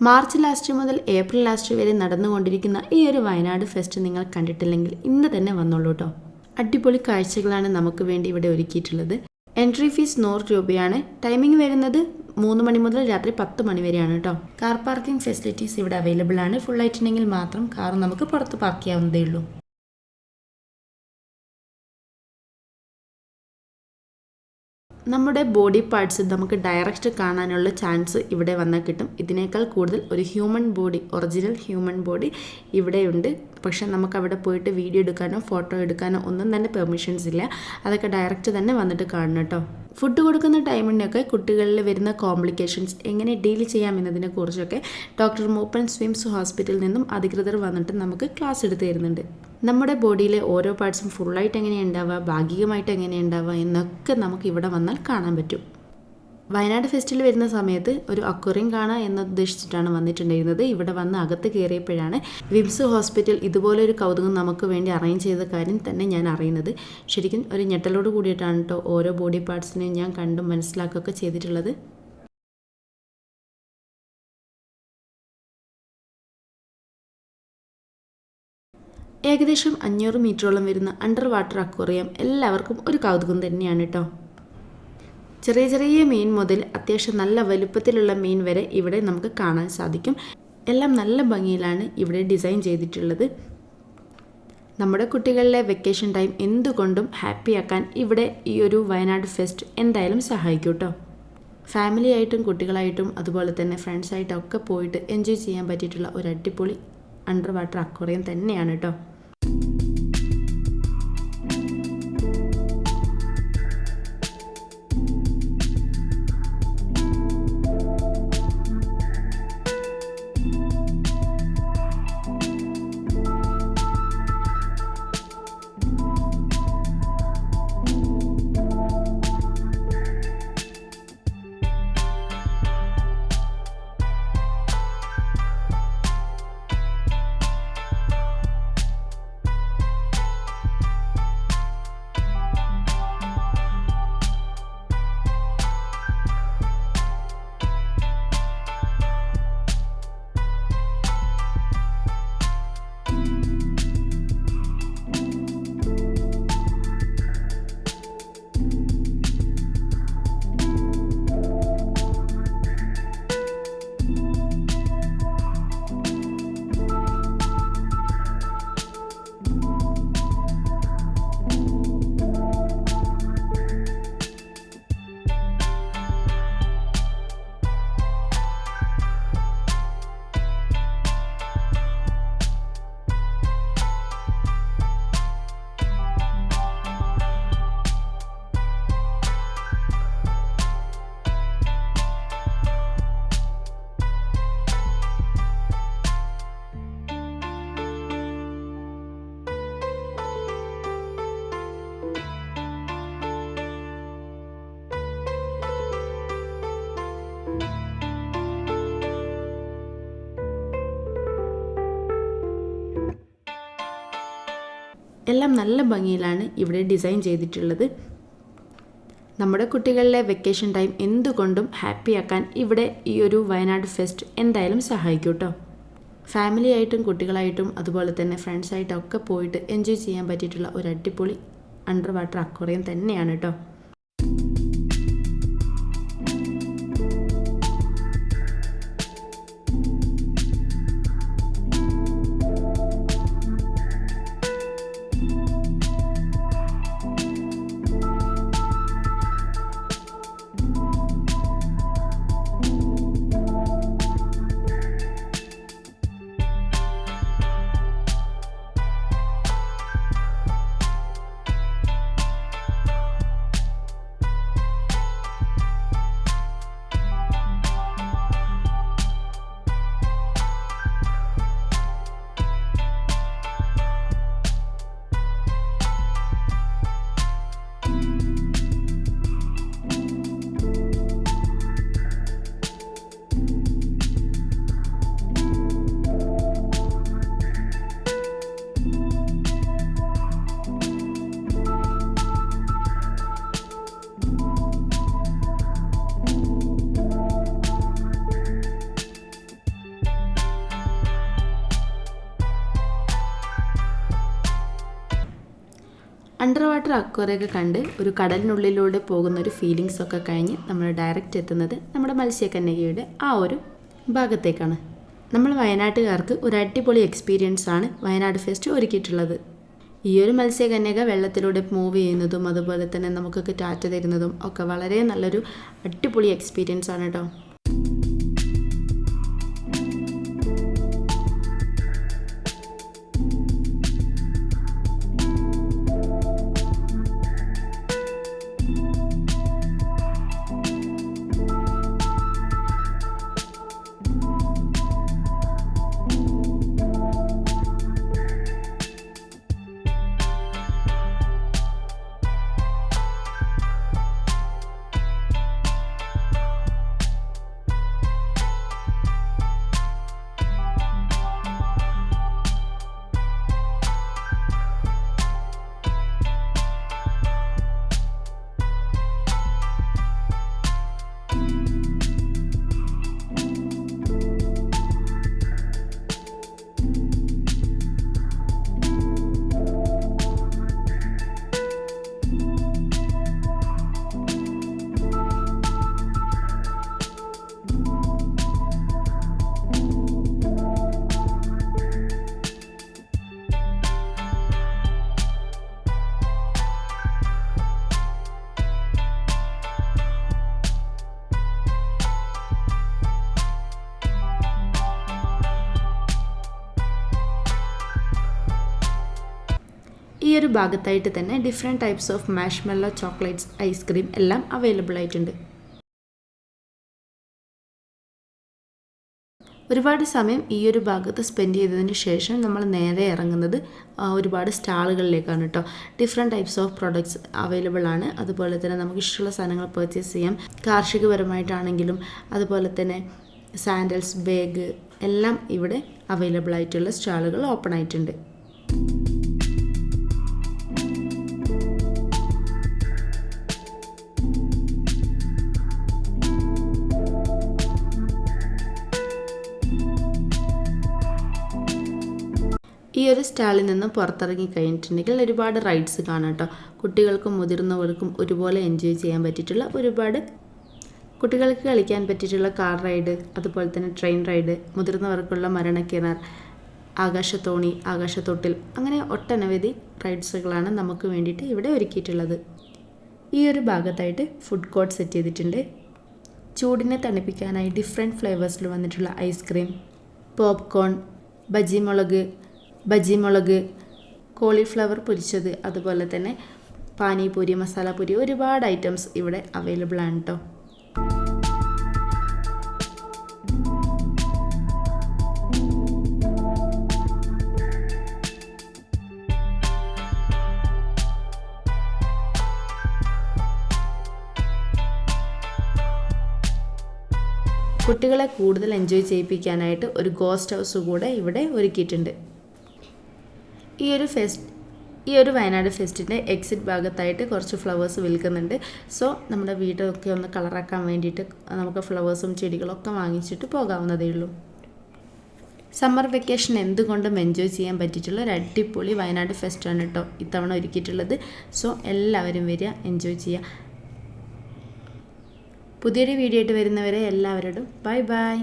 March last മുതൽ April last വരെ നടന്നുകൊണ്ടിരിക്കുന്ന ഈ ഒരു വയനാട് ഫെസ്റ്റ് നിങ്ങൾ കണ്ടിട്ടില്ലെങ്കിൽ ഇന്ന് തന്നെ വന്നോളൂ കേട്ടോ. അടിപൊളി കാഴ്ചകളാണ് നമുക്ക് വേണ്ടി ഇവിടെ ഒരുക്കിയിട്ടുള്ളത്. എൻട്രി ഫീസ് 100 രൂപയാണ്. ടൈമിംഗ് വരുന്നത് 3 മണി മുതൽ രാത്രി 10 മണി വരെയാണ് കേട്ടോ. കാർ പാർക്കിംഗ് ഫെസിലിറ്റീസ് ഇവിടെ അവൈലബിൾ ആണ്. ഫുൾ ആയിട്ടുണ്ടെങ്കിൽ മാത്രം കാർ നമുക്ക് പുറത്ത് പാർക്ക് ചെയ്യാവുന്നതേ ഉള്ളൂ. നമ്മുടെ ബോഡി പാർട്സ് നമുക്ക് ഡയറക്റ്റ് കാണാനുള്ള ചാൻസ് ഇവിടെ വന്നാൽ കിട്ടും. ഇതിനേക്കാൾ കൂടുതൽ ഒരു human body, original human body ഇവിടെയുണ്ട്. പക്ഷെ നമുക്ക് അവിടെ പോയിട്ട് വീഡിയോ എടുക്കാനോ ഫോട്ടോ എടുക്കാനോ ഒന്നും തന്നെ പെർമിഷൻസ് ഇല്ല. അതൊക്കെ ഡയറക്റ്റ് തന്നെ വന്നിട്ട് കാണണം കേട്ടോ. ഫുഡ് കൊടുക്കുന്ന ടൈമിനൊക്കെ കുട്ടികളിൽ വരുന്ന കോംപ്ലിക്കേഷൻസ് എങ്ങനെ ഡീൽ ചെയ്യാമെന്നതിനെ കുറിച്ചൊക്കെ ഡോക്ടർ മൂപ്പൻ സ്വിംസ് ഹോസ്പിറ്റലിൽ നിന്നും അധികൃതർ വന്നിട്ട് നമുക്ക് ക്ലാസ് എടുത്ത് തരുന്നുണ്ട്. നമ്മുടെ ബോഡിയിലെ ഓരോ പാർട്സും ഫുള്ളായിട്ട് എങ്ങനെയാണ് ഉണ്ടാവുക, ഭാഗികമായിട്ട് എങ്ങനെയാണ് ഉണ്ടാവുക എന്നൊക്കെ നമുക്ക് ഇവിടെ വന്നാൽ കാണാൻ പറ്റും. വയനാട് ഫെസ്റ്റിൽ വരുന്ന സമയത്ത് ഒരു അക്വേറിയം കാണാം എന്നുദ്ദേശിച്ചിട്ടാണ് വന്നിട്ടുണ്ടായിരുന്നത്. ഇവിടെ വന്ന് അകത്ത് കയറിയപ്പോഴാണ് വിംസ് ഹോസ്പിറ്റൽ ഇതുപോലെ ഒരു കൗതുകം നമുക്ക് വേണ്ടി അറേഞ്ച് ചെയ്ത കാര്യം തന്നെ ഞാൻ അറിയുന്നത്. ശരിക്കും ഒരു ഞെട്ടലോട് കൂടിയിട്ടാണ് കേട്ടോ ഓരോ ബോഡി പാർട്സിനെയും ഞാൻ കണ്ടും മനസ്സിലാക്കുകയൊക്കെ ചെയ്തിട്ടുള്ളത്. ഏകദേശം 500 മീറ്ററോളം വരുന്ന അണ്ടർ വാട്ടർ അക്വേറിയം എല്ലാവർക്കും ഒരു കൗതുകം തന്നെയാണ് കേട്ടോ. ചെറിയ ചെറിയ മീൻ മുതൽ അത്യാവശ്യം നല്ല വലുപ്പത്തിലുള്ള മീൻ വരെ ഇവിടെ നമുക്ക് കാണാൻ സാധിക്കും. എല്ലാം നല്ല ഭംഗിയിലാണ് ഇവിടെ ഡിസൈൻ ചെയ്തിട്ടുള്ളത്. നമ്മുടെ കുട്ടികളിലെ വെക്കേഷൻ ടൈം എന്തുകൊണ്ടും ഹാപ്പിയാക്കാൻ ഇവിടെ ഈ ഒരു വയനാട് ഫെസ്റ്റ് എന്തായാലും സഹായിക്കും കേട്ടോ. ഫാമിലി ആയിട്ടും കുട്ടികളായിട്ടും അതുപോലെ തന്നെ ഫ്രണ്ട്സായിട്ടും ഒക്കെ പോയിട്ട് എൻജോയ് ചെയ്യാൻ പറ്റിയിട്ടുള്ള ഒരു അടിപൊളി അണ്ടർ വാട്ടർ അക്വേറിയം തന്നെയാണ് കേട്ടോ. എല്ലാം നല്ല ഭംഗിയിലാണ് ഇവിടെ ഡിസൈൻ ചെയ്തിട്ടുള്ളത്. നമ്മുടെ കുട്ടികളിലെ വെക്കേഷൻ ടൈം എന്തുകൊണ്ടും ഹാപ്പിയാക്കാൻ ഇവിടെ ഈ ഒരു വയനാട് ഫെസ്റ്റ് എന്തായാലും സഹായിക്കും കേട്ടോ. ഫാമിലി ആയിട്ടും കുട്ടികളായിട്ടും അതുപോലെ തന്നെ ഫ്രണ്ട്സായിട്ടും ഒക്കെ പോയിട്ട് എൻജോയ് ചെയ്യാൻ പറ്റിയിട്ടുള്ള ഒരു അടിപൊളി അണ്ടർ വാട്ടർ അക്വേറിയം തന്നെയാണ് കേട്ടോ. അണ്ടർ വാട്ടർ അക്വേറിയമൊക്കെ കണ്ട് ഒരു കടലിനുള്ളിലൂടെ പോകുന്ന ഒരു ഫീലിങ്സ് ഒക്കെ കഴിഞ്ഞ് നമ്മൾ ഡയറക്റ്റ് എത്തുന്നത് നമ്മുടെ മത്സ്യകന്യകയുടെ ആ ഒരു ഭാഗത്തേക്കാണ്. നമ്മൾ വയനാട്ടുകാർക്ക് ഒരു അടിപൊളി എക്സ്പീരിയൻസ് ആണ് വയനാട് ഫെസ്റ്റ് ഒരുക്കിയിട്ടുള്ളത്. ഈ ഒരു മത്സ്യകന്യക വെള്ളത്തിലൂടെ മൂവ് ചെയ്യുന്നതും അതുപോലെ തന്നെ നമുക്കൊക്കെ ടാറ്റ തരുന്നതും ഒക്കെ വളരെ നല്ലൊരു അടിപൊളി എക്സ്പീരിയൻസ് ആണ് കേട്ടോ. ഈ ഒരു ഭാഗത്തായിട്ട് തന്നെ different types of marshmallow, chocolates, ice cream എല്ലാം അവൈലബിൾ ആയിട്ടുണ്ട്. ഒരുപാട് സമയം ഈ ഒരു ഭാഗത്ത് സ്പെൻഡ് ചെയ്തതിന് ശേഷം നമ്മൾ നേരെ ഇറങ്ങുന്നത് ഒരുപാട് സ്റ്റാളുകളിലേക്കാണ് കേട്ടോ. Different types of products available ആണ്. അതുപോലെ തന്നെ നമുക്ക് ഇഷ്ടമുള്ള സാധനങ്ങൾ പർച്ചേസ് ചെയ്യാം. കാർഷികപരമായിട്ടാണെങ്കിലും അതുപോലെ തന്നെ സാൻഡൽസ്, ബാഗ് എല്ലാം ഇവിടെ അവൈലബിൾ ആയിട്ടുള്ള സ്റ്റാളുകൾ ഓപ്പൺ ആയിട്ടുണ്ട്. ഈ ഒരു സ്റ്റാളിൽ നിന്ന് പുറത്തിറങ്ങി കഴിഞ്ഞിട്ടുണ്ടെങ്കിൽ ഒരുപാട് റൈഡ്സ് കാണാം കേട്ടോ. കുട്ടികൾക്കും മുതിർന്നവർക്കും ഒരുപോലെ എൻജോയ് ചെയ്യാൻ പറ്റിയിട്ടുള്ള ഒരുപാട് കുട്ടികൾക്ക് കളിക്കാൻ പറ്റിയിട്ടുള്ള കാർ റൈഡ്, അതുപോലെ തന്നെ ട്രെയിൻ റൈഡ്, മുതിർന്നവർക്കുള്ള മരണക്കിണർ, ആകാശത്തോണി, ആകാശത്തൊട്ടിൽ, അങ്ങനെ ഒട്ടനവധി റൈഡ്സുകളാണ് നമുക്ക് വേണ്ടിയിട്ട് ഇവിടെ ഒരുക്കിയിട്ടുള്ളത്. ഈ ഒരു ഭാഗത്തായിട്ട് ഫുഡ് കോർട്ട് സെറ്റ് ചെയ്തിട്ടുണ്ട്. ചൂടിനെ തണുപ്പിക്കാനായി ഡിഫറെൻറ്റ് ഫ്ലേവേഴ്സിൽ വന്നിട്ടുള്ള ഐസ്ക്രീം, പോപ്കോൺ, ബജിമുളക്, കോളിഫ്ലവർ പൊരിച്ചത്, അതുപോലെ തന്നെ പാനിപൂരി, മസാലപൂരി, ഒരുപാട് ഐറ്റംസ് ഇവിടെ അവൈലബിൾ ആണ് കേട്ടോ. കുട്ടികളെ കൂടുതൽ എൻജോയ് ചെയ്യിപ്പിക്കാനായിട്ട് ഒരു ഗോസ്റ്റ് ഹൗസ് കൂടെ ഇവിടെ ഒരുക്കിയിട്ടുണ്ട്. ഈ ഒരു വയനാട് ഫെസ്റ്റിൻ്റെ എക്സിറ്റ് ഭാഗത്തായിട്ട് കുറച്ച് ഫ്ലവേഴ്സ് വിൽക്കുന്നുണ്ട്. സോ നമ്മുടെ വീടൊക്കെ ഒന്ന് കളറാക്കാൻ വേണ്ടിയിട്ട് നമുക്ക് ഫ്ലവേഴ്സും ചെടികളൊക്കെ വാങ്ങിച്ചിട്ട് പോകാവുന്നതേ ഉള്ളൂ. സമ്മർ വെക്കേഷൻ എന്തുകൊണ്ടും എൻജോയ് ചെയ്യാൻ പറ്റിയിട്ടുള്ള ഒരു അടിപൊളി വയനാട് ഫെസ്റ്റാണ് കേട്ടോ ഇത്തവണ ഒരുക്കിയിട്ടുള്ളത്. സോ എല്ലാവരും വരിക, എൻജോയ് ചെയ്യുക. പുതിയൊരു വീഡിയോ ആയിട്ട് വരുന്നവരെ എല്ലാവരോടും ബൈ ബൈ.